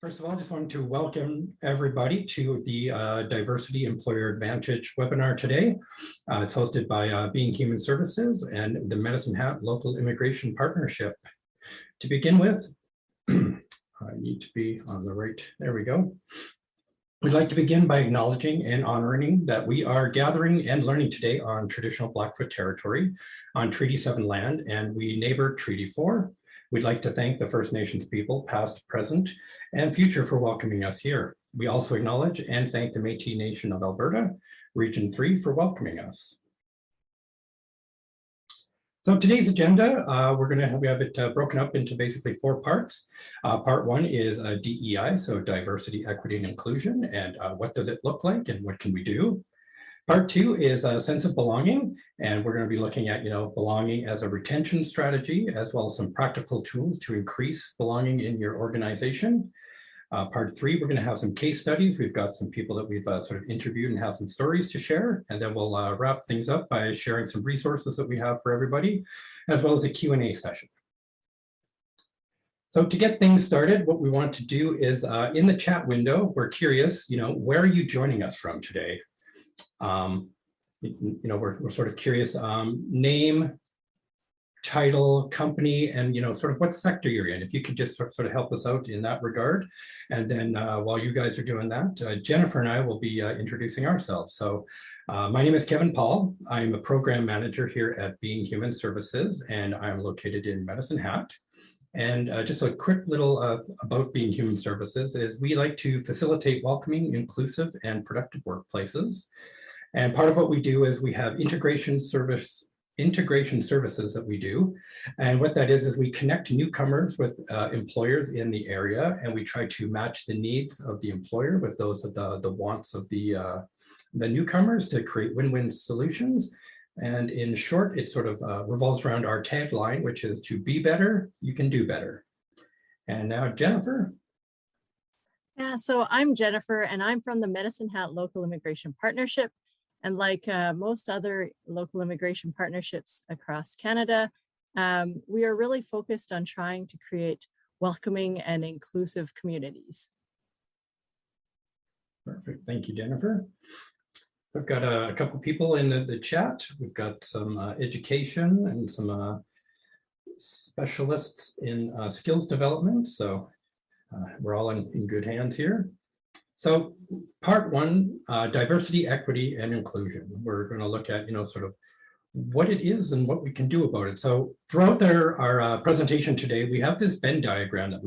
First of all, I just wanted to welcome everybody to the Diversity Employer Advantage webinar today. It's hosted by Being Human Services and the Medicine Hat Local Immigration Partnership. To begin with, I need to be on the right, there we go. We'd like to begin by acknowledging and honoring that we are gathering and learning today on traditional Blackfoot territory on Treaty 7 land, and we neighbor Treaty 4. We'd like to thank the First Nations people, past, present, and future for welcoming us here. We also acknowledge and thank the Métis Nation of Alberta, Region 3, for welcoming us. So today's agenda, we have it broken up into basically 4 parts. Part 1 is DEI, so diversity, equity, and inclusion, and what does it look like and what can we do? Part 2 is a sense of belonging, and we're going to be looking at, belonging as a retention strategy, as well as some practical tools to increase belonging in your organization. Part 3, we're going to have some case studies. We've got some people that we've sort of interviewed and have some stories to share, and then we'll wrap things up by sharing some resources that we have for everybody, as well as a Q&A session. So to get things started, what we want to do is in the chat window, we're curious, where are you joining us from today? We're sort of curious, name, title, company, and sort of what sector you're in. If you could just sort of help us out in that regard. And then while you guys are doing that, Jennifer and I will be introducing ourselves. So my name is Kevin Paul. I'm a program manager here at Being Human Services, and I'm located in Medicine Hat. And just a quick little about Being Human Services is we like to facilitate welcoming, inclusive, and productive workplaces. And part of what we do is we have integration services that we do. And what that is we connect newcomers with employers in the area, and we try to match the needs of the employer with those of the wants of the newcomers to create win-win solutions. And in short, it sort of revolves around our tagline, which is to be better, you can do better. And now Jennifer. Yeah, so I'm Jennifer, and I'm from the Medicine Hat Local Immigration Partnership. And like most other local immigration partnerships across Canada, we are really focused on trying to create welcoming and inclusive communities. Perfect. Thank you, Jennifer. We've got a couple people in the chat. We've got some education and some specialists in skills development. So we're all in good hands here. So part 1, diversity, equity, and inclusion. We're going to look at, sort of what it is and what we can do about it. So throughout our presentation today, we have this Venn diagram that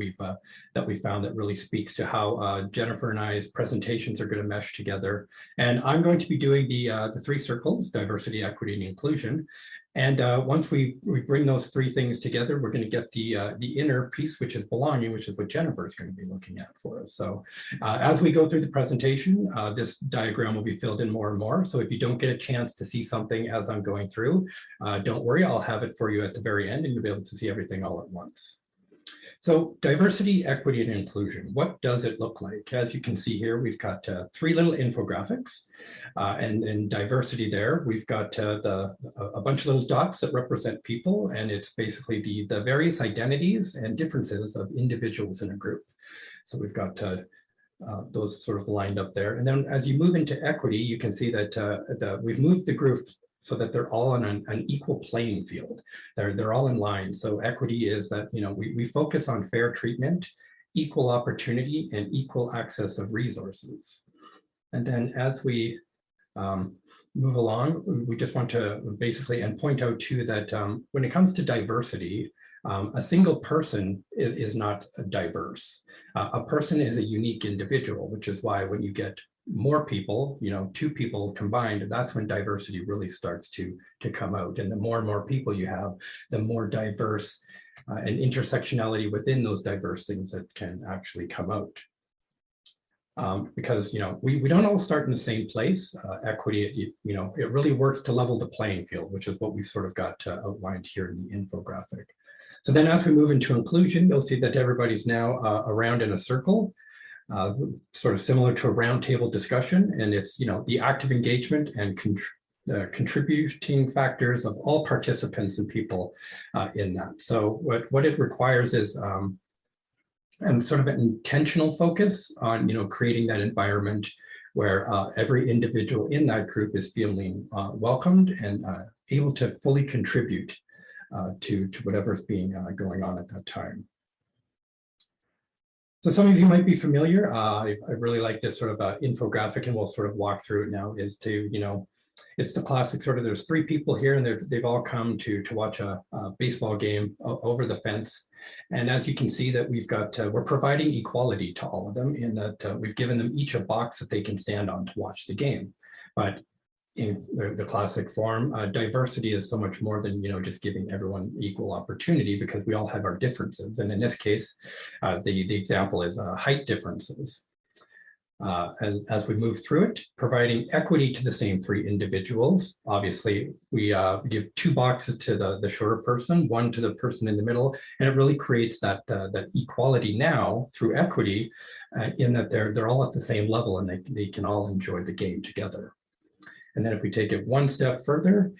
we found that really speaks to how Jennifer and I's presentations are going to mesh together. And I'm going to be doing the 3 circles, diversity, equity, and inclusion. And once we bring those 3 things together, we're going to get the inner piece, which is belonging, which is what Jennifer is going to be looking at for us. So as we go through the presentation, this diagram will be filled in more and more. So if you don't get a chance to see something as I'm going through, don't worry, I'll have it for you at the very end, and you'll be able to see everything all at once. So diversity, equity, and inclusion, what does it look like? As you can see here, we've got 3 little infographics. And diversity there, we've got a bunch of little dots that represent people, and it's basically the various identities and differences of individuals in a group. So we've got those sort of lined up there. And then as you move into equity, you can see that we've moved the group so that they're all on an equal playing field. They're all in line. So equity is that, we focus on fair treatment, equal opportunity, and equal access of resources. And then as we move along, we just want to basically point out too that when it comes to diversity, a single person is not diverse. A person is a unique individual, which is why when you get more people, 2 people combined, that's when diversity really starts to come out. And the more and more people you have, the more diverse and intersectionality within those diverse things that can actually come out. Because we don't all start in the same place. Equity, it really works to level the playing field, which is what we've sort of got outlined here in the infographic. So then as we move into inclusion, you'll see that everybody's now around in a circle, sort of similar to a roundtable discussion, and it's the active engagement and contributing factors of all participants and people in that. So what it requires is and sort of an intentional focus on, creating that environment where every individual in that group is feeling welcomed and able to fully contribute to whatever's being going on at that time. So some of you might be familiar. I really like this sort of infographic, and we'll sort of walk through it now. Is to, it's the classic sort of, there's three people here, and they've all come to watch a baseball game over the fence. And as you can see, that we've got, we're providing equality to all of them in that we've given them each a box that they can stand on to watch the game. But in the classic form, diversity is so much more than, just giving everyone equal opportunity, because we all have our differences. And in this case, the example is height differences. And as we move through it, providing equity to the same three individuals. Obviously, we give two boxes to the shorter person, one to the person in the middle, and it really creates that equality now through equity, in that they're all at the same level and they can all enjoy the game together. And then if we take it one step further,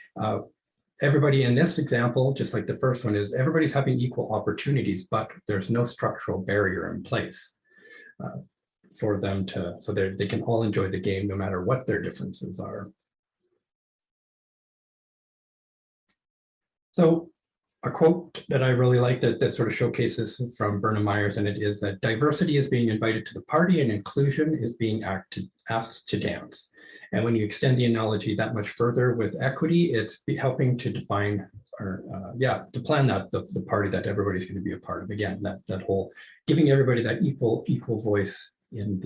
everybody in this example, just like the first one, is everybody's having equal opportunities, but there's no structural barrier in place for them to, so they can all enjoy the game no matter what their differences are. So a quote that I really like that sort of showcases from Vernon Myers, and it is that diversity is being invited to the party and inclusion is being asked to dance. And when you extend the analogy that much further with equity, it's helping to define or to plan the party that everybody's going to be a part of. Again, that whole giving everybody that equal voice in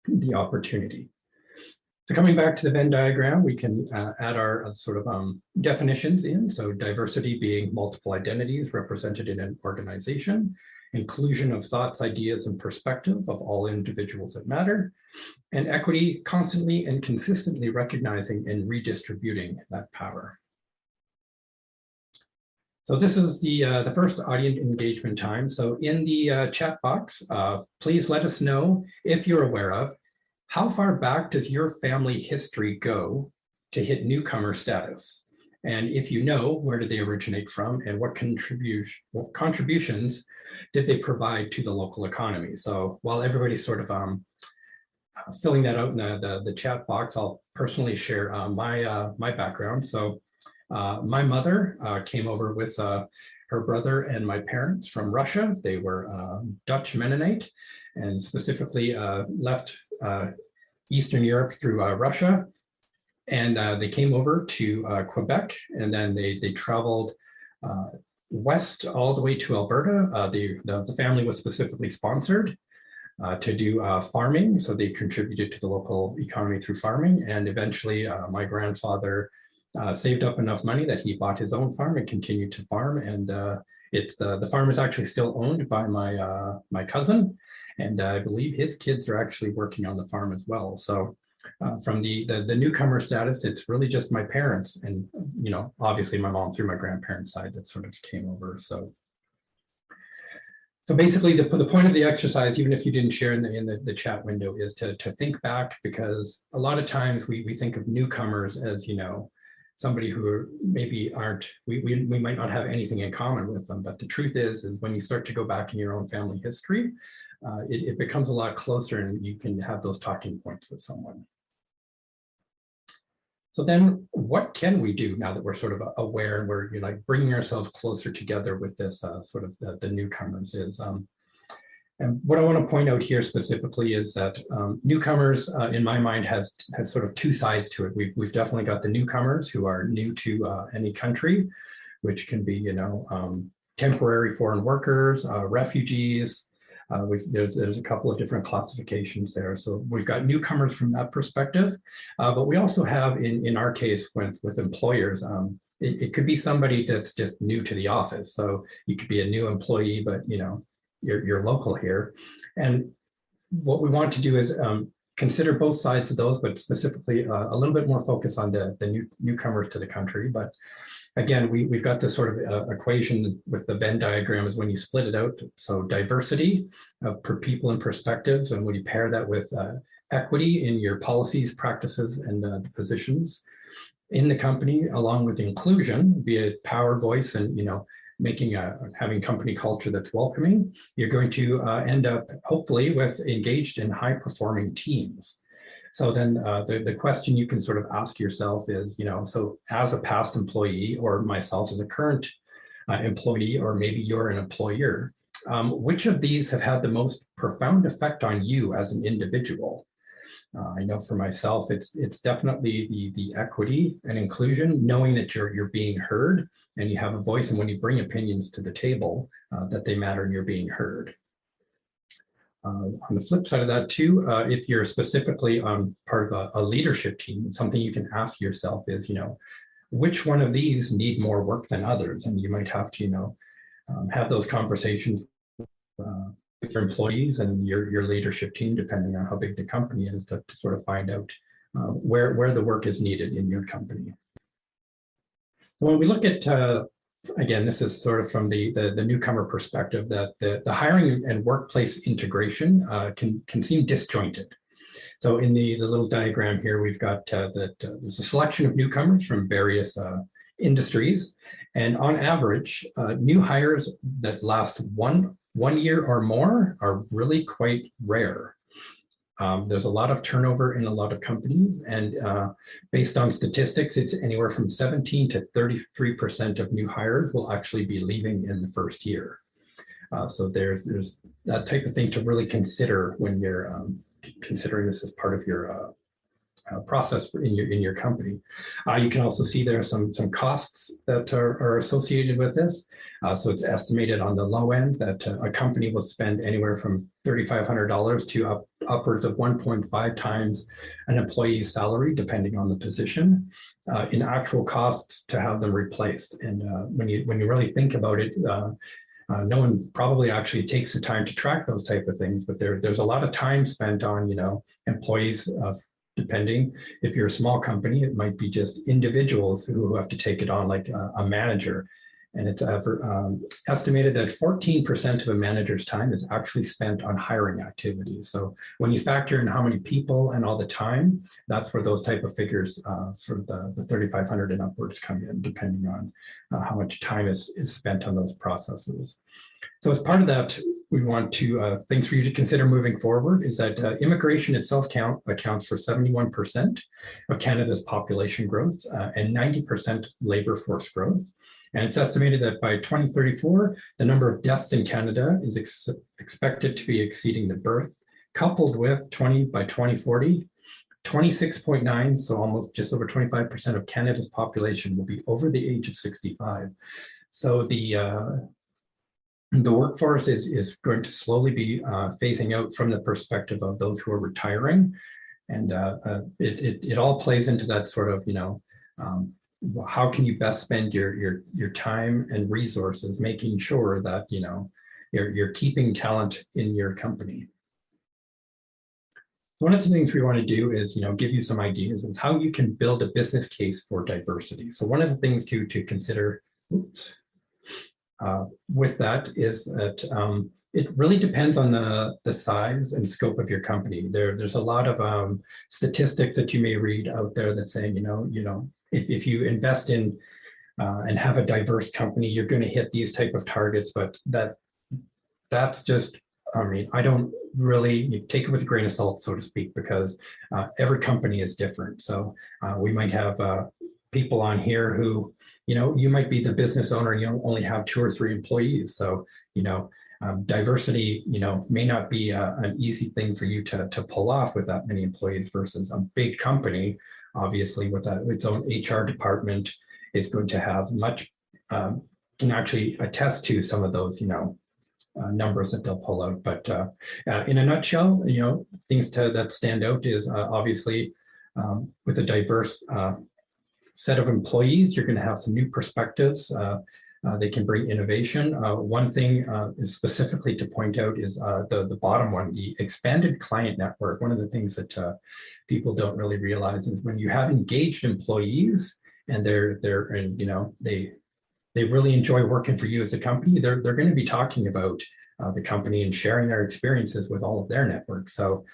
the opportunity. So coming back to the Venn diagram, we can add our sort of definitions in. So diversity being multiple identities represented in an organization, inclusion of thoughts, ideas, and perspective of all individuals that matter, and equity constantly and consistently recognizing and redistributing that power. So this is the first audience engagement time. So in the chat box, please let us know if you're aware of how far back does your family history go to hit newcomer status? And if you know, where did they originate from and what contributions did they provide to the local economy? So while everybody's sort of filling that out in the chat box, I'll personally share my background. So my mother came over with her brother and my parents from Russia. They were Dutch Mennonite, and specifically left Eastern Europe through Russia. And they came over to Quebec, and then they traveled west all the way to Alberta. The family was specifically sponsored to do farming, so they contributed to the local economy through farming. And eventually, my grandfather saved up enough money that he bought his own farm and continued to farm. And the farm is actually still owned by my cousin, and I believe his kids are actually working on the farm as well. So from the newcomer status, it's really just my parents and, obviously my mom through my grandparents' side that sort of came over. So basically the point of the exercise, even if you didn't share in the chat window, is to think back, because a lot of times we think of newcomers as, somebody who maybe we might not have anything in common with them. But the truth is when you start to go back in your own family history, it becomes a lot closer and you can have those talking points with someone. So then what can we do now that we're sort of aware and we're bringing ourselves closer together with this sort of the newcomers is, and what I want to point out here specifically is that newcomers, in my mind, has sort of two sides to it. We've definitely got the newcomers who are new to any country, which can be, temporary foreign workers, refugees. There's a couple of different classifications there. So we've got newcomers from that perspective, but we also have, in our case, with employers, it could be somebody that's just new to the office. So you could be a new employee, but you're local here. And what we want to do is consider both sides of those, but specifically a little bit more focus on the newcomers to the country. But again, we've got this sort of equation with the Venn diagram is when you split it out. So diversity per people and perspectives, and when you pair that with equity in your policies, practices, and the positions in the company, along with inclusion, be it power, voice, and having company culture that's welcoming, you're going to end up hopefully with engaged and high performing teams. So then the question you can sort of ask yourself is, so as a past employee or myself as a current employee, or maybe you're an employer, which of these have had the most profound effect on you as an individual? I know for myself, it's definitely the equity and inclusion, knowing that you're being heard and you have a voice, and when you bring opinions to the table, that they matter and you're being heard. On the flip side of that too, if you're specifically part of a leadership team, something you can ask yourself is, which one of these need more work than others? And you might have to, have those conversations with your employees and your leadership team, depending on how big the company is, to sort of find out where the work is needed in your company. So when we look at, again, this is sort of from the newcomer perspective, that the hiring and workplace integration can seem disjointed. So in the little diagram here, we've got there's a selection of newcomers from various industries. And on average, new hires that last one year or more are really quite rare. There's a lot of turnover in a lot of companies, and based on statistics, it's anywhere from 17 to 33% of new hires will actually be leaving in the first year. So there's that type of thing to really consider when you're considering this as part of your process in your company. You can also see there are some costs that are associated with this. So it's estimated on the low end that a company will spend anywhere from $3,500 to upwards of 1.5 times an employee's salary, depending on the position, in actual costs to have them replaced. And when you really think about it, no one probably actually takes the time to track those type of things, but there's a lot of time spent on, employees. Depending, if you're a small company, it might be just individuals who have to take it on, like a manager. And it's estimated that 14% of a manager's time is actually spent on hiring activities. So when you factor in how many people and all the time, that's where those type of figures for the 3,500 and upwards come in, depending on how much time is spent on those processes. So as part of that, we want to, things for you to consider moving forward is that immigration itself accounts for 71% of Canada's population growth and 90% labor force growth. And it's estimated that by 2034, the number of deaths in Canada is expected to be exceeding the birth, coupled with by 2040, 26.9, so almost just over 25% of Canada's population will be over the age of 65. So the workforce is going to slowly be phasing out from the perspective of those who are retiring. And it all plays into that sort of, how can you best spend your time and resources, making sure that, you're keeping talent in your company. One of the things we want to do is, give you some ideas is how you can build a business case for diversity. So one of the things to consider, with that is that it really depends on the size and scope of your company. There's a lot of statistics that you may read out there that saying, if you invest in and have a diverse company, you're going to hit these type of targets. But that's just, I don't really take it with a grain of salt, so to speak, because every company is different. So we might have people on here who, you might be the business owner and you only have 2 or 3 employees. So, diversity, may not be an easy thing for you to pull off with that many employees versus a big company, obviously with its own HR department is going to have much, can actually attest to some of those, numbers that they'll pull out. But in a nutshell, things that stand out is obviously with a diverse set of employees, you're going to have some new perspectives. They can bring innovation. One thing is specifically to point out is the bottom one, the expanded client network. One of the things that people don't really realize is when you have engaged employees and they really enjoy working for you as a company, they're going to be talking about the company and sharing their experiences with all of their networks. So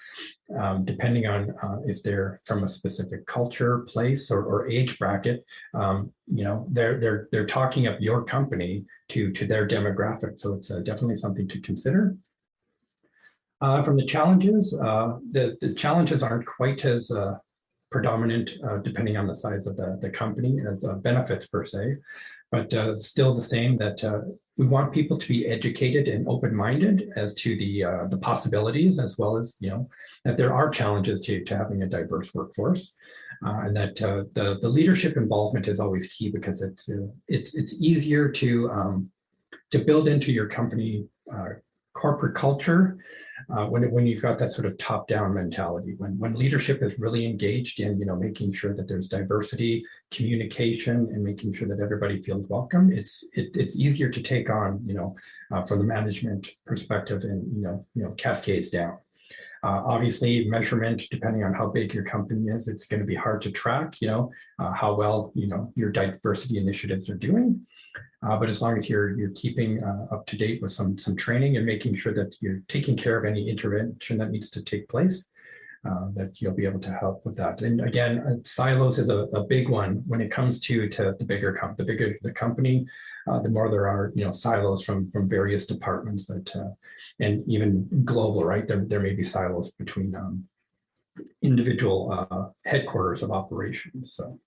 depending on if they're from a specific culture, place, or age bracket, they're talking up your company to their demographic. So it's definitely something to consider. From the challenges, the challenges aren't quite as predominant depending on the size of the company as benefits per se, but still the same that we want people to be educated and open-minded as to the possibilities, as well as that there are challenges to having a diverse workforce, and that the leadership involvement is always key, because it's easier to build into your company corporate culture when you've got that sort of top-down mentality. When leadership is really engaged in making sure that there's diversity, communication, and making sure that everybody feels welcome, it's easier to take on from the management perspective, and cascades down. Obviously, measurement, depending on how big your company is, it's going to be hard to track how well your diversity initiatives are doing. But as long as you're keeping up to date with some training and making sure that you're taking care of any intervention that needs to take place, that you'll be able to help with that. And again, silos is a big one when it comes to the bigger the company, the more there are silos from various departments that and even global, right? There may be silos between individual headquarters of operations. So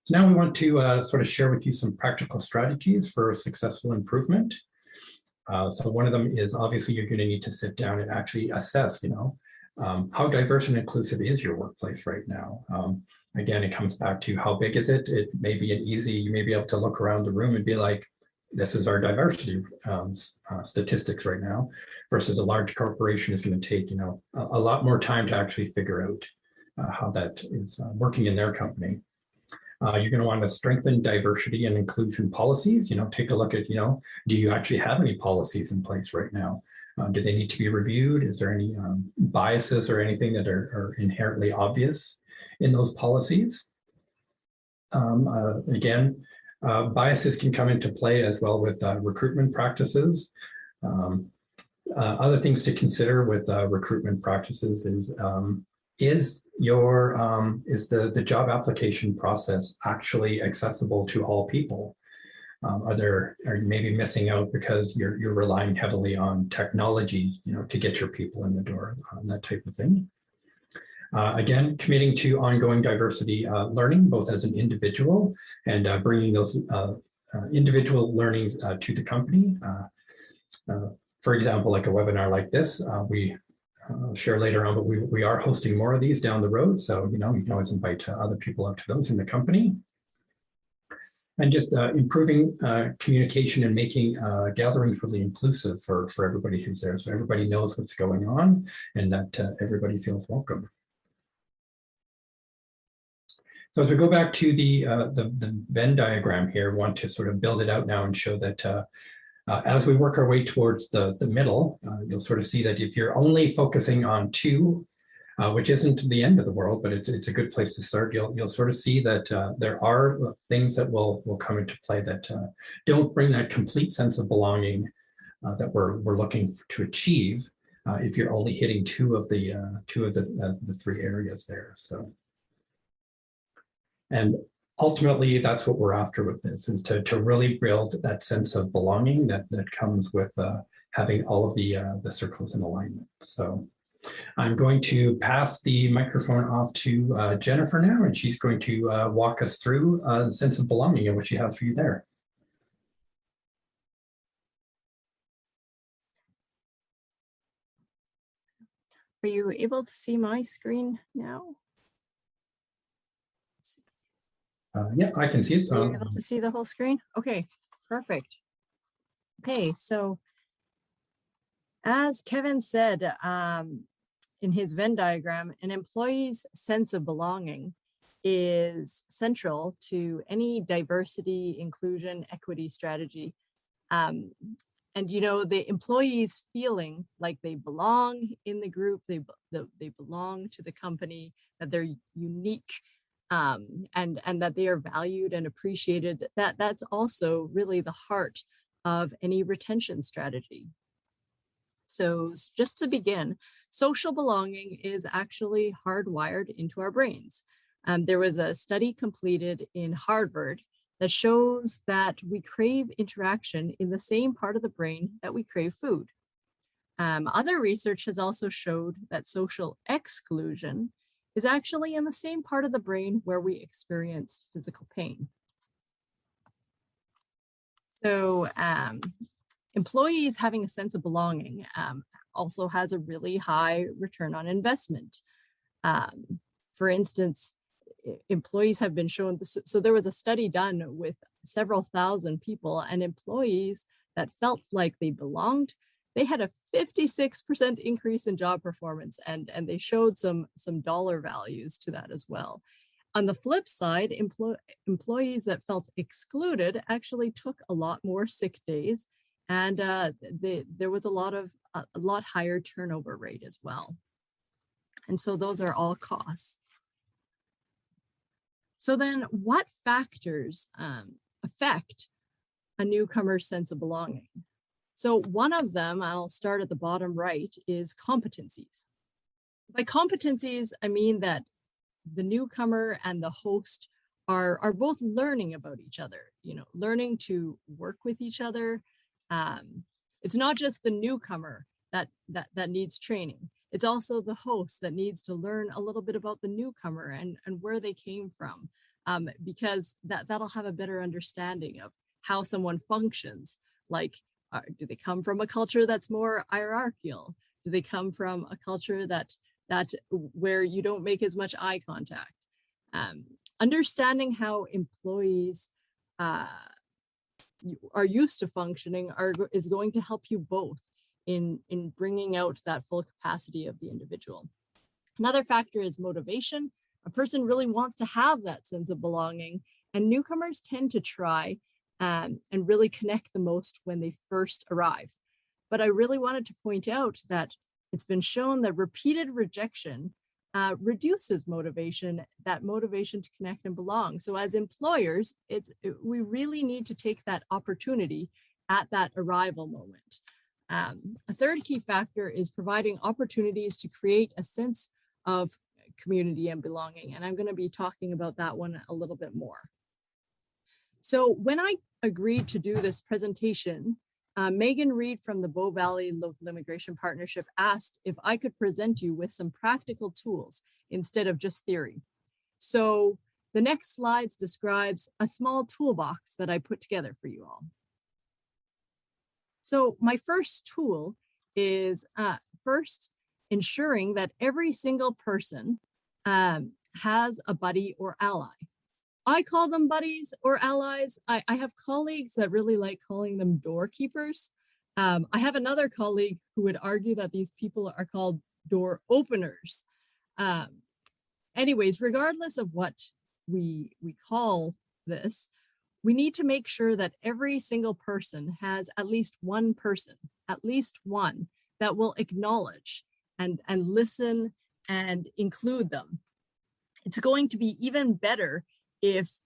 now we want to sort of share with you some practical strategies for successful improvement. So one of them is, obviously you're going to need to sit down and actually assess, how diverse and inclusive is your workplace right now? Again, it comes back to how big is it? It may be you may be able to look around the room and be like, this is our diversity statistics right now, versus a large corporation is going to take, a lot more time to actually figure out how that is working in their company. You're going to want to strengthen diversity and inclusion policies. Take a look at, do you actually have any policies in place right now? Do they need to be reviewed? Is there any biases or anything that are inherently obvious in those policies? Again, biases can come into play as well with recruitment practices. Other things to consider with recruitment practices is the job application process actually accessible to all people? Are you maybe missing out because you're relying heavily on technology, to get your people in the door, that type of thing. Again, committing to ongoing diversity learning, both as an individual and bringing those individual learnings to the company. For example, like a webinar like this, we share later on, but we are hosting more of these down the road. So, you can always invite other people out to those in the company. And just improving communication and making gatherings really inclusive for everybody who's there. So everybody knows what's going on and that everybody feels welcome. So as we go back to the Venn diagram here, I want to sort of build it out now and show that as we work our way towards the middle, you'll sort of see that if you're only focusing on two, which isn't the end of the world, but it's a good place to start, you'll sort of see that there are things that will come into play that don't bring that complete sense of belonging that we're looking to achieve if you're only hitting two of the three areas there. So, and ultimately, that's what we're after with this, is to really build that sense of belonging that comes with having all of the circles in alignment. So I'm going to pass the microphone off to Jennifer now, and she's going to walk us through the sense of belonging and what she has for you there. Are you able to see my screen now? Yeah, I can see it. Are you able to see the whole screen? Okay, perfect. Okay, so as Kevin said in his Venn diagram, an employee's sense of belonging is central to any diversity, inclusion, equity strategy. And the employees feeling like they belong in the group, they belong to the company, that they're unique, and that they are valued and appreciated. That's also really the heart of any retention strategy. So just to begin, social belonging is actually hardwired into our brains. There was a study completed in Harvard that shows that we crave interaction in the same part of the brain that we crave food. Other research has also showed that social exclusion is actually in the same part of the brain where we experience physical pain. So employees having a sense of belonging also has a really high return on investment. For instance, employees have been shown, so there was a study done with several thousand people, and employees that felt like they belonged, they had a 56% increase in job performance, and they showed some dollar values to that as well. On the flip side, employees that felt excluded actually took a lot more sick days, and there was a lot higher turnover rate as well. And so those are all costs. So then what factors affect a newcomer's sense of belonging? So one of them, I'll start at the bottom right, is competencies. By competencies, I mean that the newcomer and the host are both learning about each other, learning to work with each other. It's not just the newcomer that needs training. It's also the host that needs to learn a little bit about the newcomer and where they came from, because that'll have a better understanding of how someone functions. Like, do they come from a culture that's more hierarchical? Do they come from a culture that where you don't make as much eye contact? Understanding how employees are used to functioning is going to help you both in bringing out that full capacity of the individual. Another factor is motivation. A person really wants to have that sense of belonging, and newcomers tend to try and really connect the most when they first arrive. But I really wanted to point out that it's been shown that repeated rejection reduces motivation, that motivation to connect and belong. So as employers, we really need to take that opportunity at that arrival moment. A third key factor is providing opportunities to create a sense of community and belonging. And I'm going to be talking about that one a little bit more. So when I agreed to do this presentation, Megan Reed from the Bow Valley Local Immigration Partnership asked if I could present you with some practical tools instead of just theory. So the next slides describes a small toolbox that I put together for you all. So my first tool is first ensuring that every single person has a buddy or ally. I call them buddies or allies. I have colleagues that really like calling them doorkeepers. I have another colleague who would argue that these people are called door openers. Anyways, regardless of what we call this, we need to make sure that every single person has at least one person, at least one, that will acknowledge and listen and include them. It's going to be even better if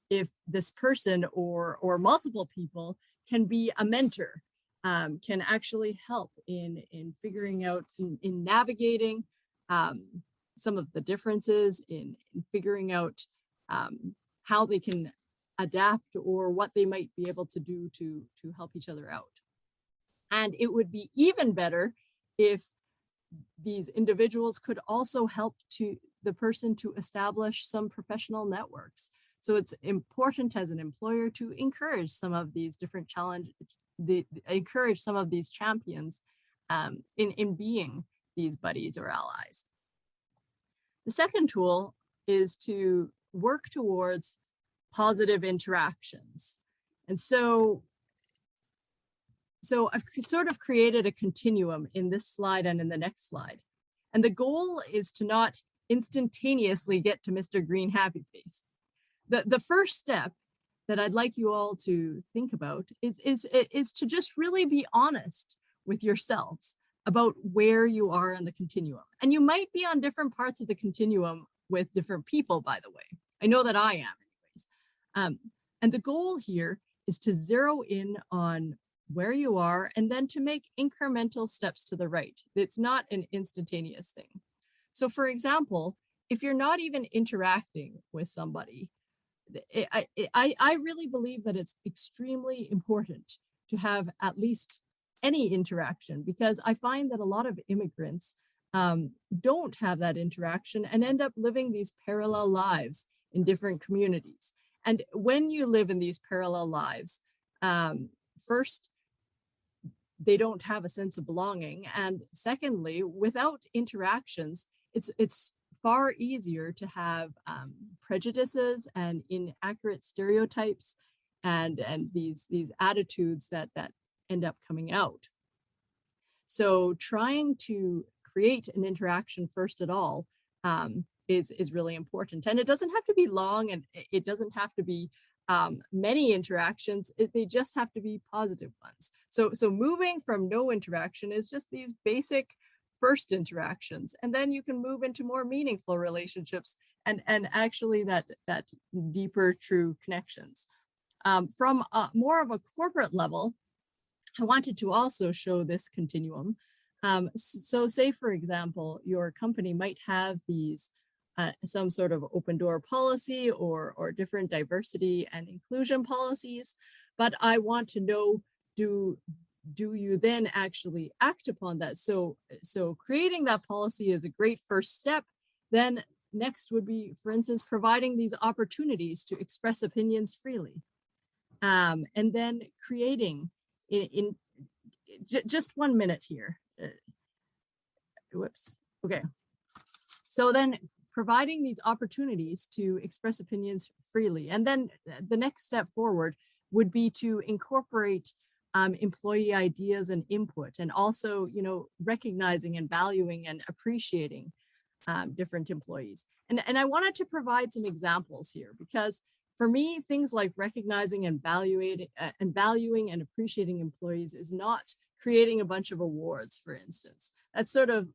this person or multiple people can be a mentor, can actually help in figuring out, in navigating some of the differences, in figuring out how they can adapt or what they might be able to do to help each other out. And it would be even better if these individuals could also help the person to establish some professional networks. So it's important as an employer to encourage some of these different challenges, encourage some of these champions in being these buddies or allies. The second tool is to work towards positive interactions. And so I've sort of created a continuum in this slide and in the next slide. And the goal is to not instantaneously get to Mr. Green Happy Face. The first step that I'd like you all to think about is to just really be honest with yourselves about where you are in the continuum. And you might be on different parts of the continuum with different people, by the way. I know that I am anyways. And the goal here is to zero in on where you are and then to make incremental steps to the right. It's not an instantaneous thing. So for example, if you're not even interacting with somebody, I really believe that it's extremely important to have at least any interaction, because I find that a lot of immigrants don't have that interaction and end up living these parallel lives in different communities. And when you live in these parallel lives, first, they don't have a sense of belonging. And secondly, without interactions, it's far easier to have prejudices and inaccurate stereotypes and these attitudes that end up coming out. So trying to create an interaction first at all is really important. And it doesn't have to be long, and it doesn't have to be many interactions. They just have to be positive ones. So moving from no interaction is just these basic first interactions, and then you can move into more meaningful relationships and actually that deeper true connections. From more of a corporate level, I wanted to also show this continuum. So say, for example, your company might have these some sort of open door policy or different diversity and inclusion policies, but I want to know, do you then actually act upon that? So creating that policy is a great first step. Then next would be, for instance, providing these opportunities to express opinions freely. And then creating in just 1 minute here. Whoops. Okay. So then providing these opportunities to express opinions freely. And then the next step forward would be to incorporate employee ideas and input, and also, recognizing and valuing and appreciating different employees. And I wanted to provide some examples here, because for me, things like recognizing and valuing and appreciating employees is not creating a bunch of awards, for instance. That's sort of,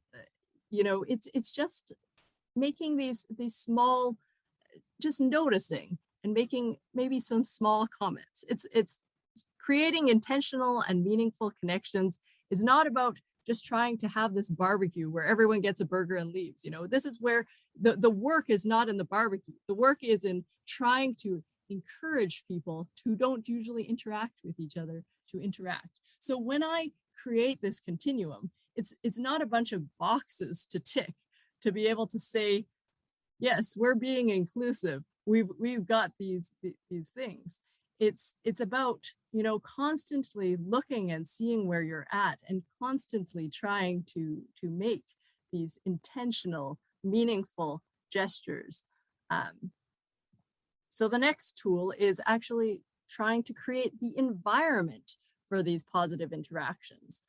it's just making these small, just noticing and making maybe some small comments. It's creating intentional and meaningful connections is not about just trying to have this barbecue where everyone gets a burger and leaves. This is where the work is not in the barbecue. The work is in trying to encourage people who don't usually interact with each other to interact. So when I create this continuum, it's not a bunch of boxes to tick to be able to say, yes, we're being inclusive. We've got these things. It's about, constantly looking and seeing where you're at, and constantly trying to make these intentional, meaningful gestures. So the next tool is actually trying to create the environment for these positive interactions.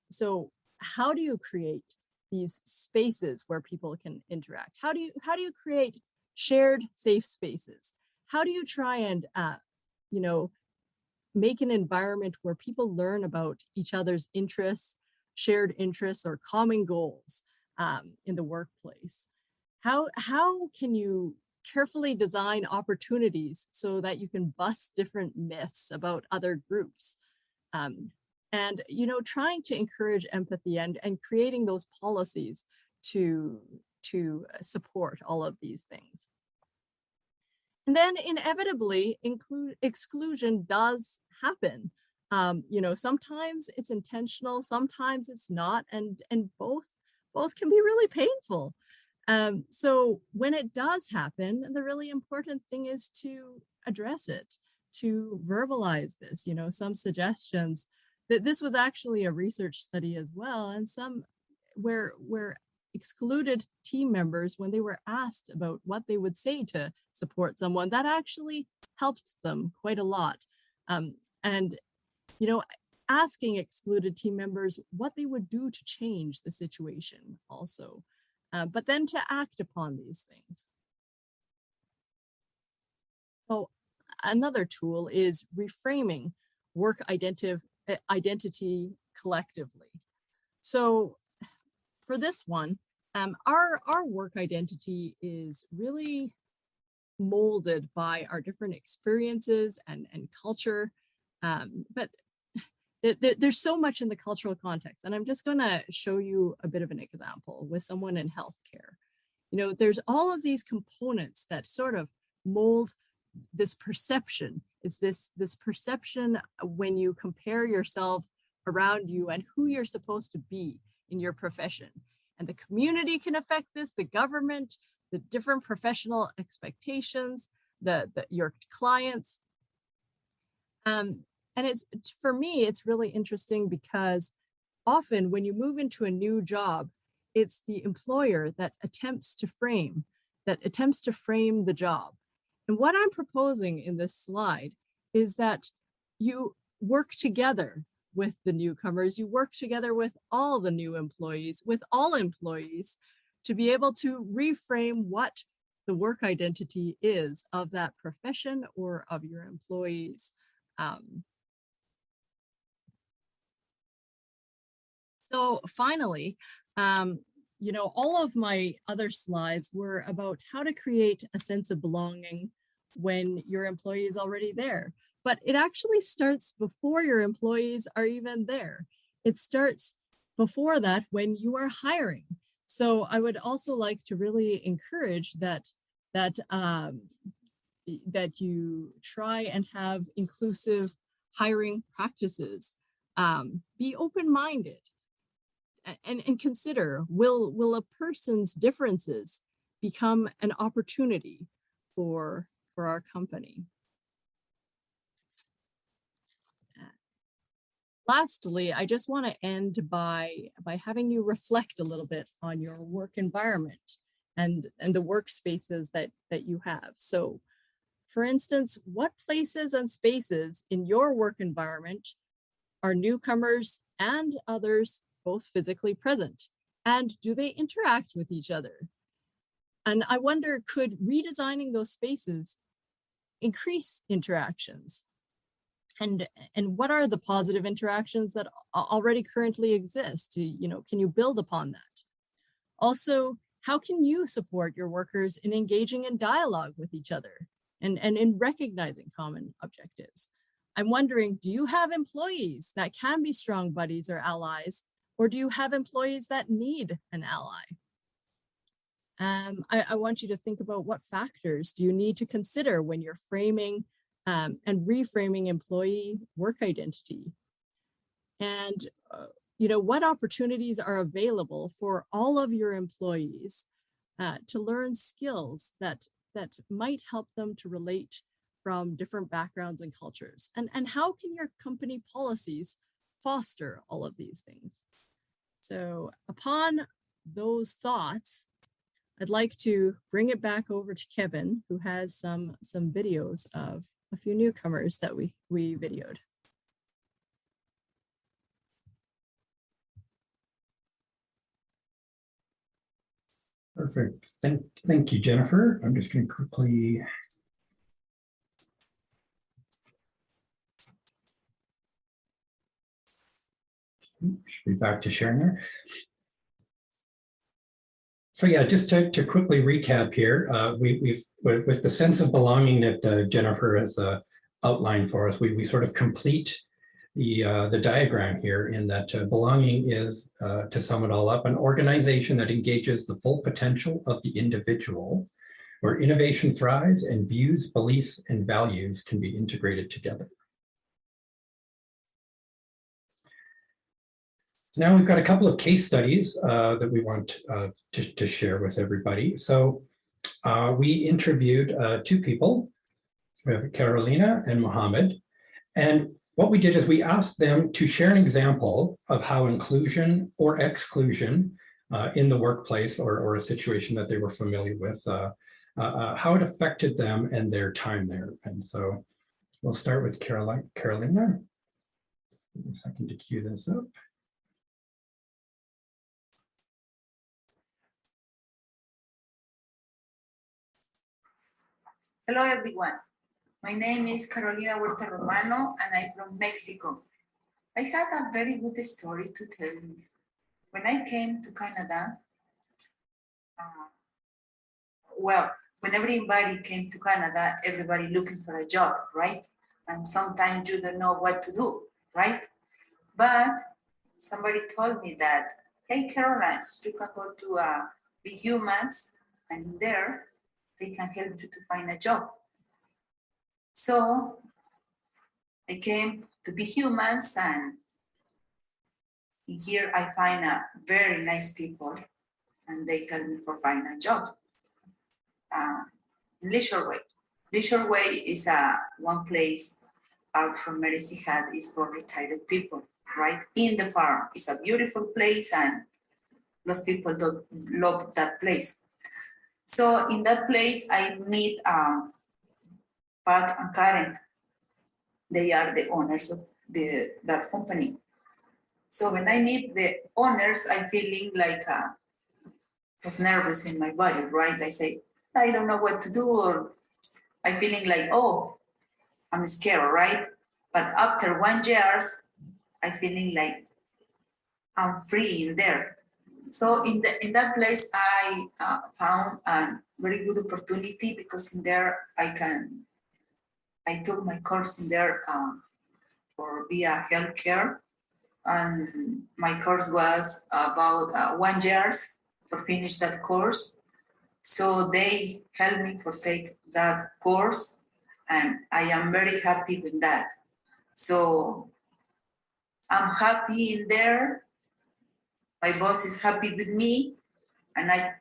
So how do you create these spaces where people can interact? How do you create shared safe spaces? How do you try and make an environment where people learn about each other's interests, shared interests, or common goals in the workplace? How can you carefully design opportunities so that you can bust different myths about other groups? And trying to encourage empathy and creating those policies to support all of these things. And then inevitably, exclusion does happen. Sometimes it's intentional, sometimes it's not, and both can be really painful. So when it does happen, the really important thing is to address it, to verbalize this. Some suggestions that this was actually a research study as well, and some where excluded team members, when they were asked about what they would say to support someone, that actually helped them quite a lot. And asking excluded team members what they would do to change the situation also, but then to act upon these things. So another tool is reframing work identity collectively. So for this one, our work identity is really molded by our different experiences and culture. But there's so much in the cultural context. And I'm just going to show you a bit of an example with someone in healthcare. You know, there's all of these components that sort of mold this perception. It's this perception when you compare yourself around you and who you're supposed to be in your profession. And the community can affect this, the government, the different professional expectations, your clients. And for me, it's really interesting because often when you move into a new job, it's the employer that attempts to frame the job. And what I'm proposing in this slide is that you work together with the newcomers, you work together with all the new employees, with all employees, to be able to reframe what the work identity is of that profession or of your employees. So finally, you know, all of my other slides were about how to create a sense of belonging when your employee is already there. But it actually starts before your employees are even there. It starts before that when you are hiring. So I would also like to really encourage that you try and have inclusive hiring practices. Be open-minded. And consider, will a person's differences become an opportunity for our company? Lastly, I just want to end by having you reflect a little bit on your work environment and the workspaces that you have. So, for instance, what places and spaces in your work environment are newcomers and others both physically present? And do they interact with each other? And I wonder, could redesigning those spaces increase interactions? And what are the positive interactions that already currently exist? You know, can you build upon that? Also, how can you support your workers in engaging in dialogue with each other and in recognizing common objectives? I'm wondering, do you have employees that can be strong buddies or allies? Or do you have employees that need an ally? I want you to think about what factors do you need to consider when you're framing and reframing employee work identity? And you know, what opportunities are available for all of your employees to learn skills that might help them to relate from different backgrounds and cultures? And how can your company policies foster all of these things? So upon those thoughts, I'd like to bring it back over to Kevin, who has some videos of a few newcomers that we videoed. Perfect. Thank you, Jennifer. I'm just going to quickly. Should be back to sharing there. So yeah, just to quickly recap here, we've with the sense of belonging that Jennifer has outlined for us, we sort of complete the diagram here in that belonging is, to sum it all up, an organization that engages the full potential of the individual, where innovation thrives and views, beliefs, and values can be integrated together. So now we've got a couple of case studies that we want to share with everybody. So we interviewed two people. We have Carolina and Mohammed. And what we did is we asked them to share an example of how inclusion or exclusion in the workplace or a situation that they were familiar with, how it affected them and their time there. And so we'll start with Carolina. Give me a second to cue this up. Hello, everyone. My name is Carolina Huerta Romano, and I'm from Mexico. I had a very good story to tell you. When I came to Canada, well, when everybody came to Canada, everybody looking for a job, right? And sometimes you don't know what to do, right? But somebody told me that, hey, Caroline, you can go to Be Humans, and in there, they can help you to find a job. So I came to Be Humans, and here I find a very nice people, and they help me for find a job. Leisure Way. Leisure Way is one place out from Medicine Hat is for retired people, right? In the farm. It's a beautiful place, and most people don't love that place. So in that place, I meet Pat and Karen. They are the owners of that company. So when I meet the owners, I'm feeling like was nervous in my body, right? I say, I don't know what to do, or I'm feeling like, oh, I'm scared, right? But after 1 year, I'm feeling like I'm free in there. So in that place, I found a very good opportunity, because in there I took my course in there for via healthcare, and my course was about 1 year for finish that course. So they helped me for take that course, and I am very happy with that. So I'm happy in there. My boss is happy with me, and I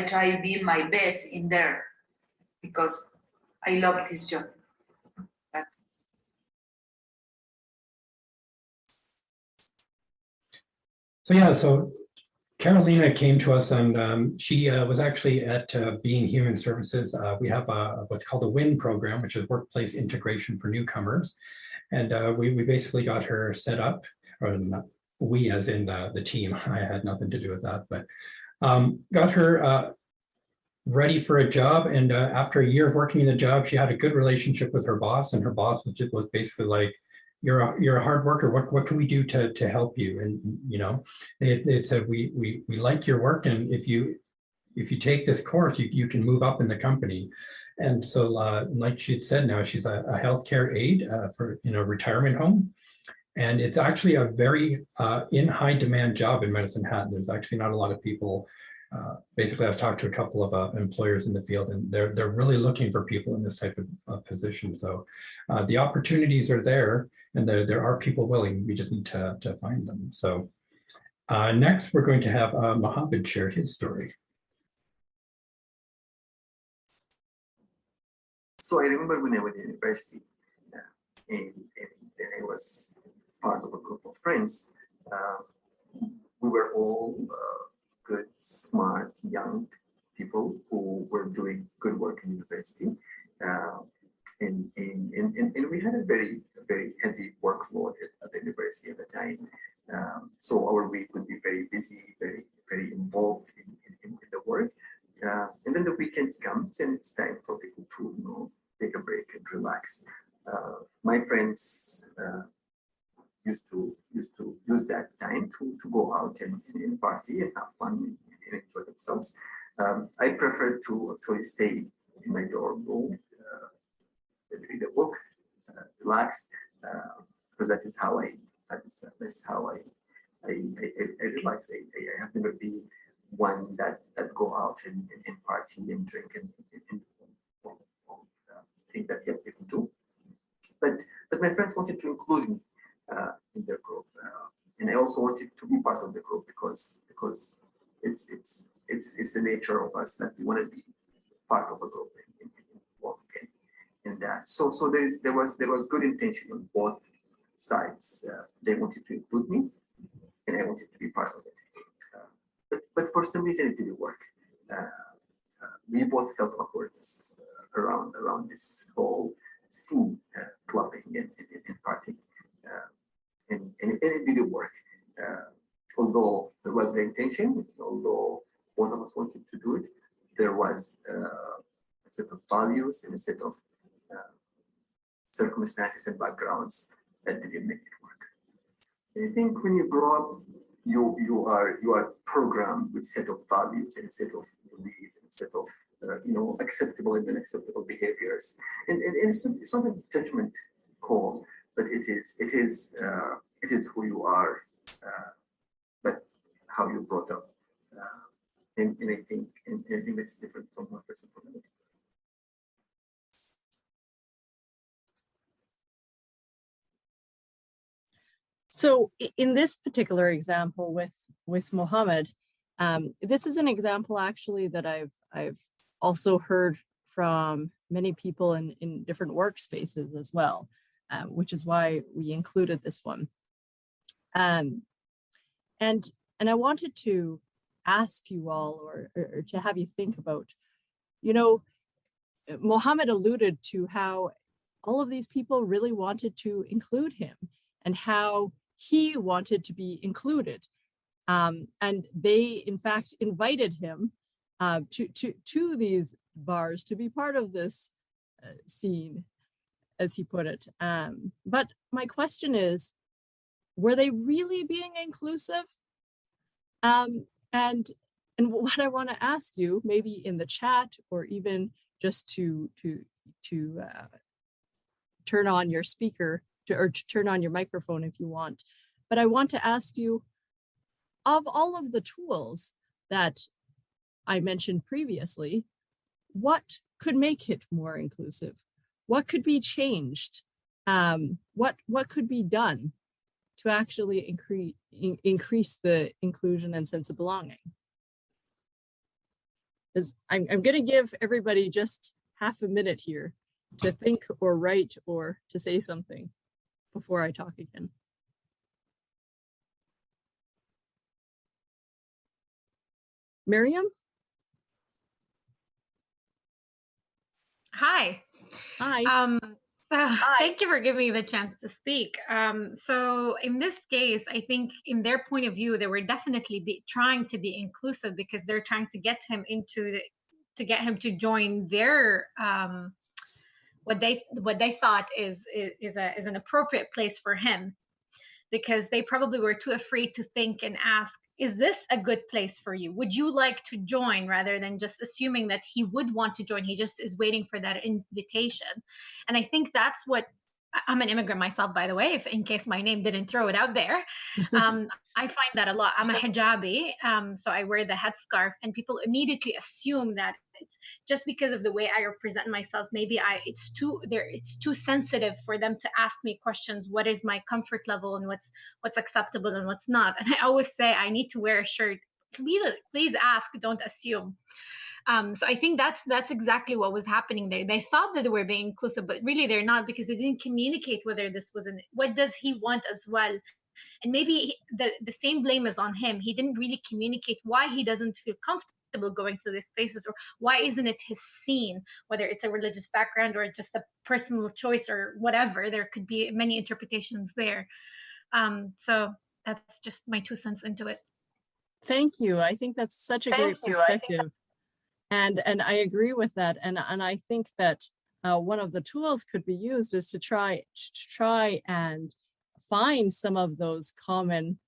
try to be my best in there, because I love this job. But so Carolina came to us, and she was actually at Being Human Services. We have what's called the WIN program, which is Workplace Integration for Newcomers. And we basically got her set up, or not we as in the team. I had nothing to do with that, but got her ready for a job. And after a year of working in the job, she had a good relationship with her boss, and her boss was basically like, you're a hard worker. What can we do to help you? And you know, it said we like your work, and if you take this course, you can move up in the company. And so, like she had said, now she's a healthcare aide for a retirement home, and it's actually a very in high demand job in Medicine Hat. There's actually not a lot of people. Basically, I've talked to a couple of employers in the field, and they're really looking for people in this type of position. So the opportunities are there, and there are people willing. We just need to find them. So next, we're going to have Mohammed share his story. So I remember when I was in university, and I was part of a group of friends. We were all good, smart, young people who were doing good work in university. And we had a very heavy workload at the university at the time. So our week would be very busy, very involved in the work. And then the weekends comes, and it's time for people to take a break and relax. My friends used to use that time to go out and party and have fun and enjoy themselves. I prefer to actually stay in my dorm room, read a book, relax, because that is how I relax. I have never been one that go out and party and drink and think that young people do. But my friends wanted to include me in their group, and I also wanted to be part of the group because it's the nature of us that we want to be part of a group and that. So there was good intention on both sides. They wanted to include me, and I wanted to be part of it. But for some reason it didn't work. We both felt awkwardness around this whole scene, clubbing and partying, and it didn't work. Although there was the intention, although both of us wanted to do it, there was a set of values and a set of circumstances and backgrounds that didn't make it work. And I think when you grow up, you are programmed with set of values and a set of beliefs and a set of acceptable and unacceptable behaviors. And it's not a judgment call, but it is who you are, but how you brought up, and I think it's different from one person from another. So in this particular example with Mohammed, this is an example actually that I've also heard from many people in different workspaces as well, which is why we included this one. And I wanted to ask you all, or to have you think about, you know, Mohammed alluded to how all of these people really wanted to include him and how he wanted to be included. And they, in fact, invited him to these bars to be part of this scene, as he put it. But my question is, were they really being inclusive? And what I want to ask you, maybe in the chat or even just to turn on your speaker or to turn on your microphone if you want. But I want to ask you, of all of the tools that I mentioned previously, what could make it more inclusive? What could be changed? What could be done to actually increase the inclusion and sense of belonging? Because I'm going to give everybody just half a minute here to think or write or to say something before I talk again. Miriam? Hi. Hi. Thank you for giving me the chance to speak. So in this case, I think in their point of view, they were definitely trying to be inclusive because they're trying to get him to get him to join their what they thought is an appropriate place for him, because they probably were too afraid to think and ask, is this a good place for you? Would you like to join? Rather than just assuming that he would want to join. He just is waiting for that invitation. And I think that's what, I'm an immigrant myself, by the way, if in case my name didn't throw it out there. I find that a lot. I'm a hijabi, so I wear the headscarf, and people immediately assume that it's just because of the way I represent myself. Maybe it's too sensitive for them to ask me questions. What is my comfort level and what's acceptable and what's not? And I always say I need to wear a shirt. Please ask, don't assume. So I think that's exactly what was happening there. They thought that they were being inclusive, but really they're not, because they didn't communicate whether this was what does he want as well. And maybe the same blame is on him. He didn't really communicate why he doesn't feel comfortable going to these places, or why isn't it his scene, whether it's a religious background or just a personal choice or whatever. There could be many interpretations there. So that's just my 2 cents into it. Thank you. I think that's such a great perspective. And I agree with that. And I think that one of the tools could be used is to try and find some of those common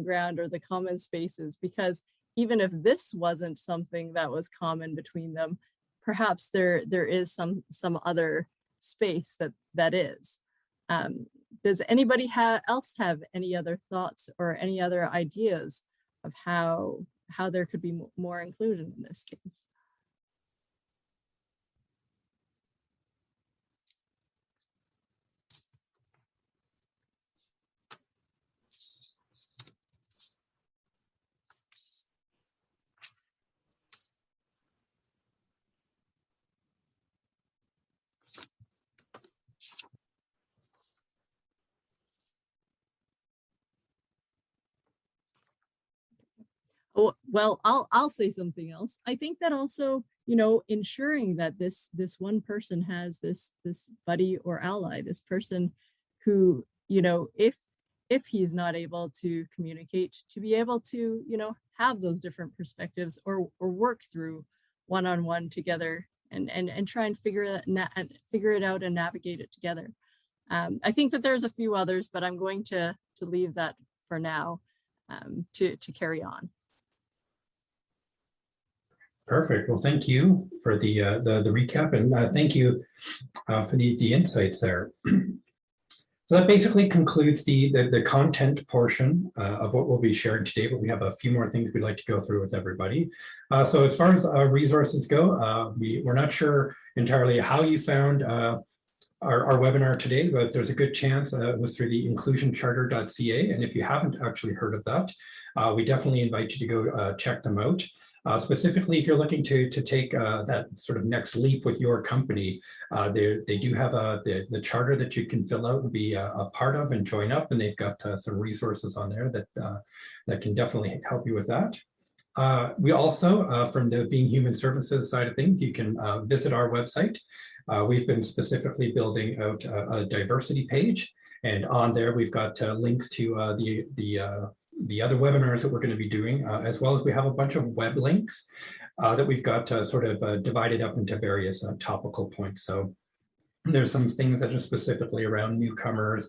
ground or the common spaces, because even if this wasn't something that was common between them, perhaps there is some other space that is. Does anybody else have any other thoughts or any other ideas of how there could be more inclusion in this case? Oh, well, I'll say something else. I think that also, ensuring that this one person has this buddy or ally, this person who, if he's not able to communicate, to be able to, have those different perspectives or work through one-on-one together and try and figure it out and navigate it together. I think that there's a few others, but I'm going to leave that for now to carry on. Perfect. Well, thank you for the recap, and thank you for the insights there. So that basically concludes the content portion of what we'll be sharing today, but we have a few more things we'd like to go through with everybody. So as far as resources go, we're not sure entirely how you found our webinar today, but there's a good chance it was through the inclusioncharter.ca. And if you haven't actually heard of that, we definitely invite you to go check them out. Specifically, if you're looking to take that sort of next leap with your company, they do have the charter that you can fill out and be a part of and join up, and they've got some resources on there that can definitely help you with that. We also, from the Being Human Services side of things, you can visit our website. We've been specifically building out a diversity page, and on there we've got links to the other webinars that we're going to be doing, as well as we have a bunch of web links that we've got sort of divided up into various topical points. So there's some things that are specifically around newcomers.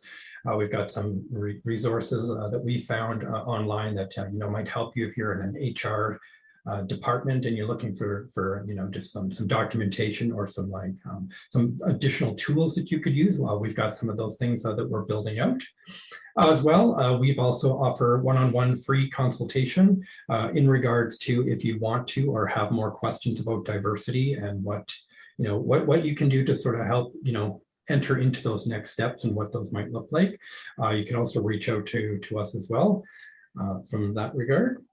We've got some resources that we found online that might help you if you're in an HR department and you're looking for just some documentation or some additional tools that you could use. Well, we've got some of those things that we're building out. As well, we've also offer one-on-one free consultation in regards to if you want to or have more questions about diversity and what you can do to sort of help enter into those next steps and what those might look like. You can also reach out to us as well from that regard.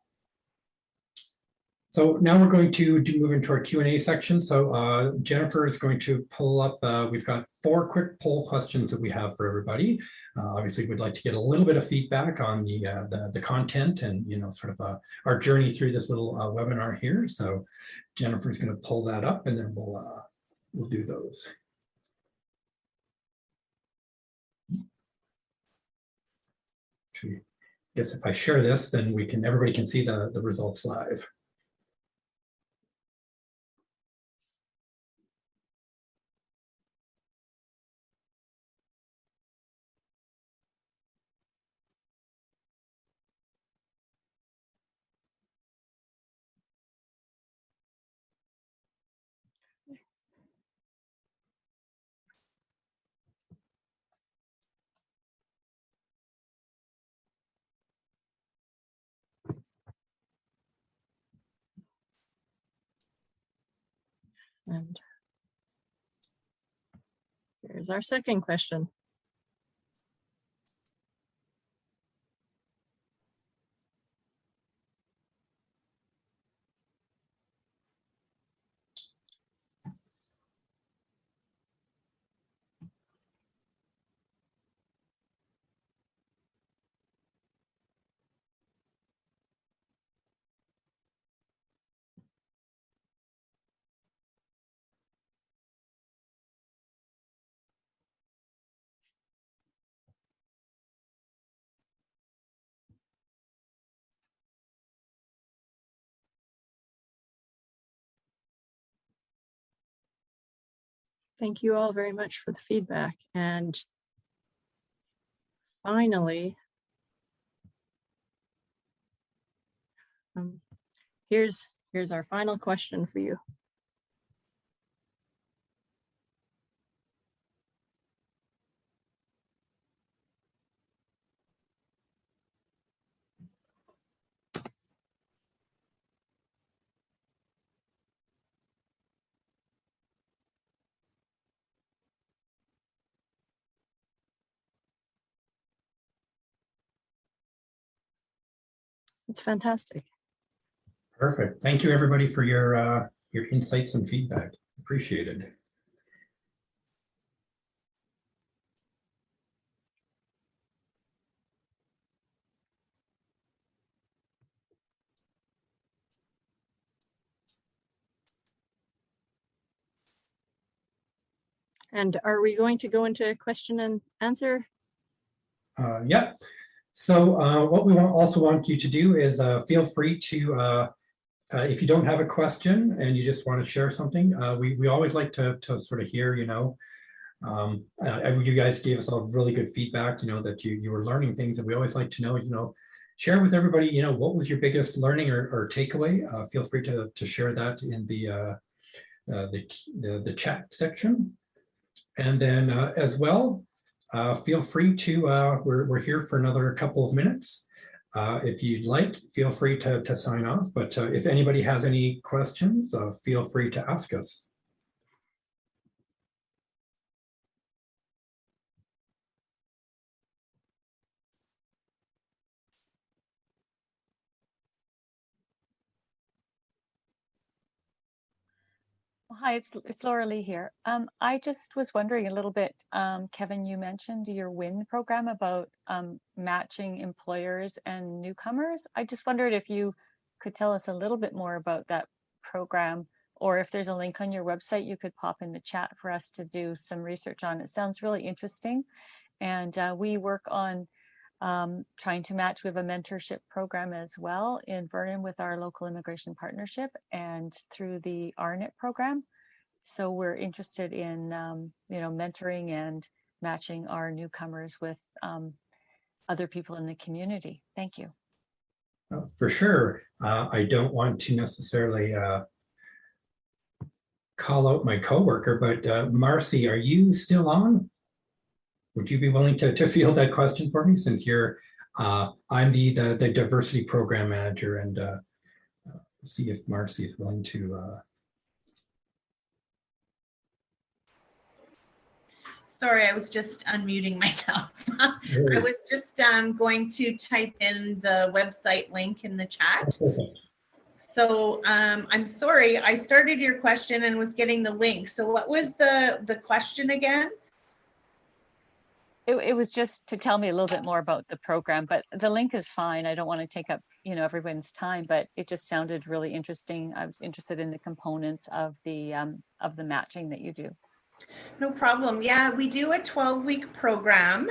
So now we're going to move into our Q&A section. So Jennifer is going to pull up, we've got 4 quick poll questions that we have for everybody. Obviously, we'd like to get a little bit of feedback on the content and sort of our journey through this little webinar here. So Jennifer's going to pull that up, and then we'll do those. Actually, I guess if I share this, then everybody can see the results live. And here's our second question. Thank you all very much for the feedback. And finally, here's our final question for you. It's fantastic. Perfect. Thank you, everybody, for your insights and feedback. Appreciated. And are we going to go into question and answer? Yeah. So what we also want you to do is feel free to, if you don't have a question and you just want to share something, we always like to sort of hear, you guys gave us all really good feedback, that you were learning things, and we always like to know, share with everybody, what was your biggest learning or takeaway. Feel free to share that in the chat section. And then as well, feel free to, we're here for another couple of minutes. If you'd like, feel free to sign off, but if anybody has any questions, feel free to ask us. Hi, it's Laura Lee here. I just was wondering a little bit, Kevin, you mentioned your WIN program about matching employers and newcomers. I just wondered if you could tell us a little bit more about that program, or if there's a link on your website you could pop in the chat for us to do some research on. It sounds really interesting. And we work on trying to match with a mentorship program as well in Vernon with our local immigration partnership and through the RNIT program. So we're interested in, mentoring and matching our newcomers with other people in the community. Thank you. For sure. I don't want to necessarily call out my coworker, but Marcy, are you still on? Would you be willing to field that question for me, since you're, I'm the diversity program manager, and see if Marcy is willing to. Sorry, I was just unmuting myself. I was just going to type in the website link in the chat. So I'm sorry, I started your question and was getting the link. So what was the question again? It was just to tell me a little bit more about the program, but the link is fine. I don't want to take up, everyone's time, but it just sounded really interesting. I was interested in the components of the matching that you do. No problem. Yeah, we do a 12-week program.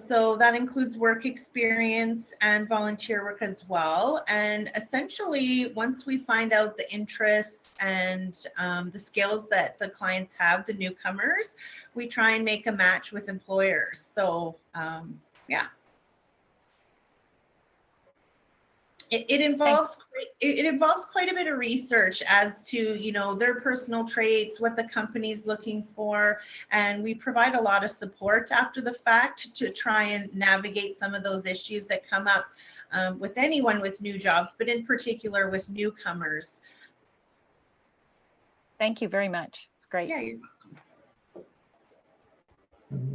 So that includes work experience and volunteer work as well. And essentially, once we find out the interests and the skills that the clients have, the newcomers, we try and make a match with employers. So yeah. It involves quite a bit of research as to their personal traits, what the company's looking for, and we provide a lot of support after the fact to try and navigate some of those issues that come up with anyone with new jobs, but in particular with newcomers. Thank you very much. It's great. Yeah, you're welcome.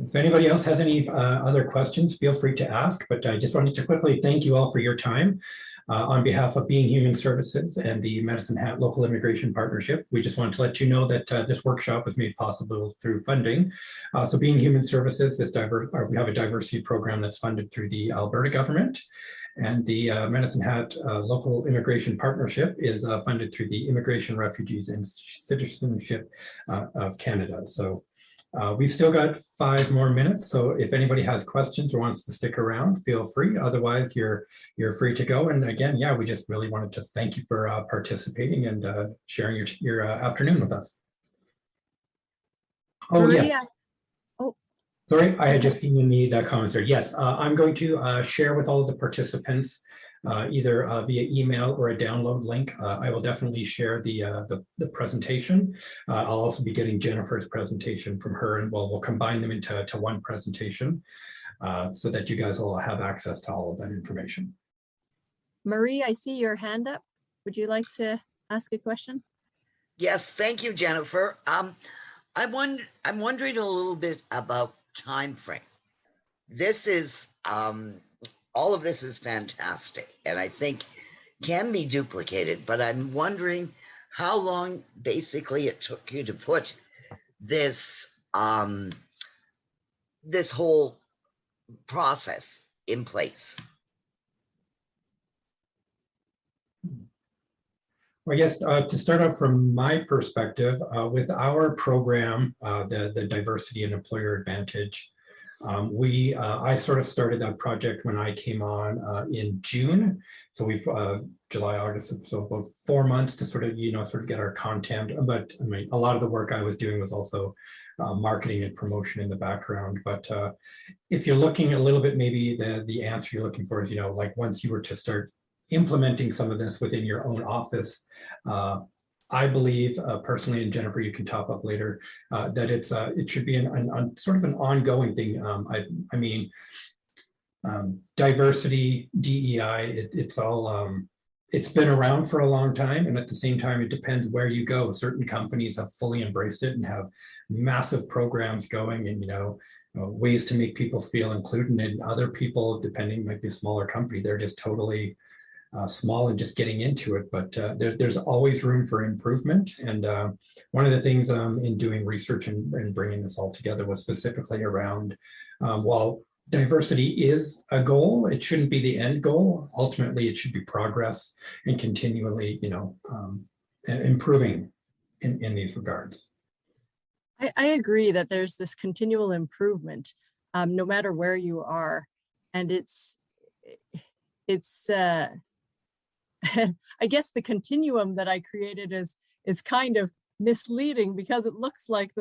If anybody else has any other questions, feel free to ask, but I just wanted to quickly thank you all for your time. On behalf of Being Human Services and the Medicine Hat Local Immigration Partnership, we just wanted to let you know that this workshop was made possible through funding. So Being Human Services, we have a diversity program that's funded through the Alberta government, and the Medicine Hat Local Immigration Partnership is funded through the Immigration, Refugees and Citizenship of Canada. So we've still got 5 more minutes, so if anybody has questions or wants to stick around, feel free. Otherwise, you're free to go. And again, yeah, we just really wanted to thank you for participating and sharing your afternoon with us. Oh, Maria. yes. Oh, sorry, I had just seen in the comments there. Yes, I'm going to share with all of the participants either via email or a download link. I will definitely share the presentation. I'll also be getting Jennifer's presentation from her, and we'll combine them into one presentation so that you guys will have access to all of that information. Marie, I see your hand up. Would you like to ask a question? Yes, thank you, Jennifer. I'm wondering a little bit about time frame. This is all of this is fantastic, and I think can be duplicated, but I'm wondering how long basically it took you to put this this whole process in place. Well, I guess to start off from my perspective, with our program, the Diversity and Employer Advantage, I sort of started that project when I came on in June. So we've July, August, so about 4 months to sort of get our content. But I mean, a lot of the work I was doing was also marketing and promotion in the background. But if you're looking a little bit, maybe the answer you're looking for is, like once you were to start implementing some of this within your own office, I believe personally, and Jennifer, you can top up later, that it should be an sort of an ongoing thing. I mean, diversity, DEI, it's all, it's been around for a long time. And at the same time, it depends where you go. Certain companies have fully embraced it and have massive programs going and, ways to make people feel included. And other people, depending, might be a smaller company, they're just totally small and just getting into it. But there's always room for improvement. And one of the things in doing research and bringing this all together was specifically around, while diversity is a goal, it shouldn't be the end goal. Ultimately, it should be progress and continually, improving in these regards. I agree that there's this continual improvement, no matter where you are. And it's I guess the continuum that I created is kind of misleading because it looks like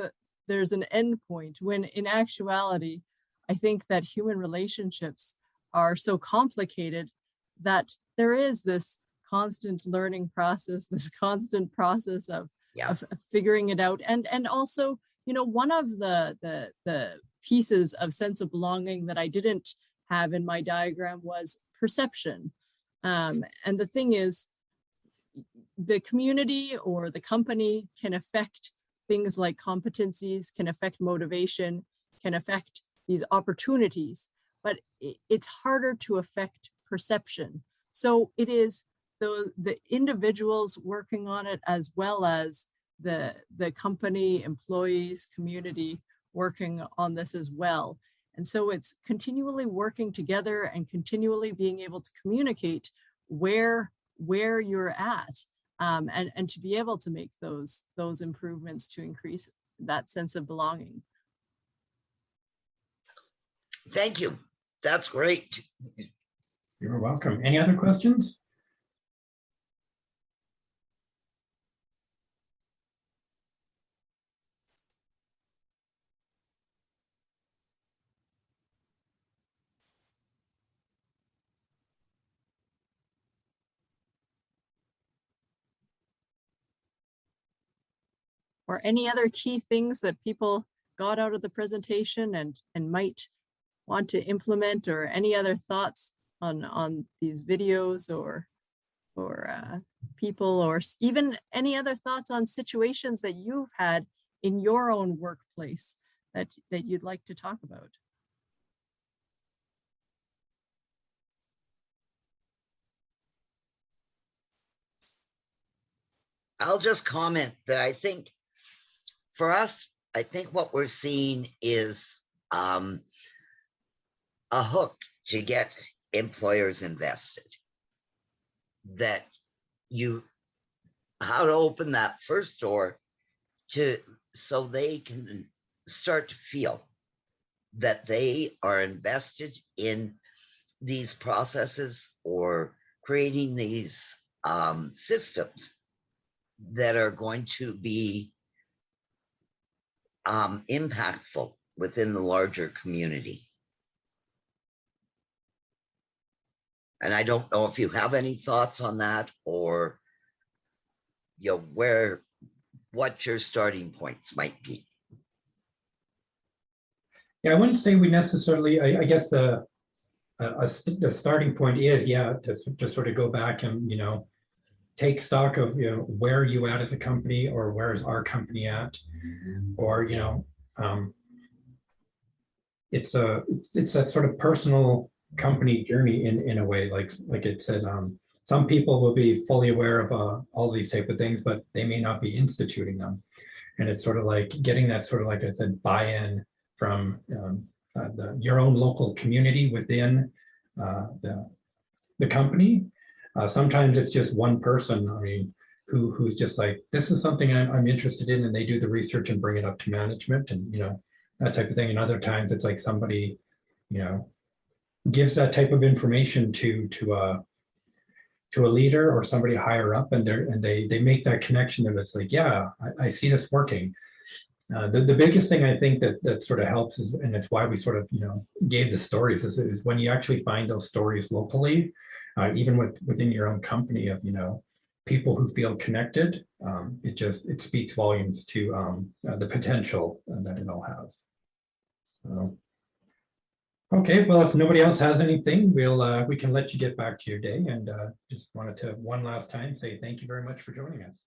there's an end point, when in actuality, I think that human relationships are so complicated that there is this constant learning process, this constant process of figuring it out. And also, one of the pieces of sense of belonging that I didn't have in my diagram was perception. And the thing is, the community or the company can affect things like competencies, can affect motivation, can affect these opportunities, but it's harder to affect perception. So it is the individuals working on it, as well as the company, employees, community working on this as well. And so it's continually working together and continually being able to communicate where you're at, and to be able to make those improvements to increase that sense of belonging. Thank you. That's great. You're welcome. Any other questions? Or any other key things that people got out of the presentation and might want to implement, or any other thoughts on these videos, or people, or even any other thoughts on situations that you've had in your own workplace that you'd like to talk about? I'll just comment that I think for us, I think what we're seeing is a hook to get employers invested. That how to open that first door so they can start to feel that they are invested in these processes or creating these systems that are going to be impactful within the larger community. And I don't know if you have any thoughts on that, or what your starting points might be. Yeah, I wouldn't say we necessarily, I guess the starting point is, to sort of go back and, take stock of, where are you at as a company, or where is our company at, or, it's that sort of personal company journey in a way, like it said, some people will be fully aware of all these type of things, but they may not be instituting them. And it's sort of like getting that sort of, like I said, buy-in from your own local community within the company. Sometimes it's just one person, who's just like, this is something I'm interested in, and they do the research and bring it up to management, and that type of thing. And other times it's like somebody gives that type of information to a leader or somebody higher up, and they make that connection, and it's like, yeah, I see this working. The biggest thing I think that sort of helps is, and it's why we sort of gave the stories, is when you actually find those stories locally, even within your own company, of people who feel connected, it speaks volumes to the potential that it all has. So, okay, well, if nobody else has anything, we can let you get back to your day, and just wanted to one last time say thank you very much for joining us.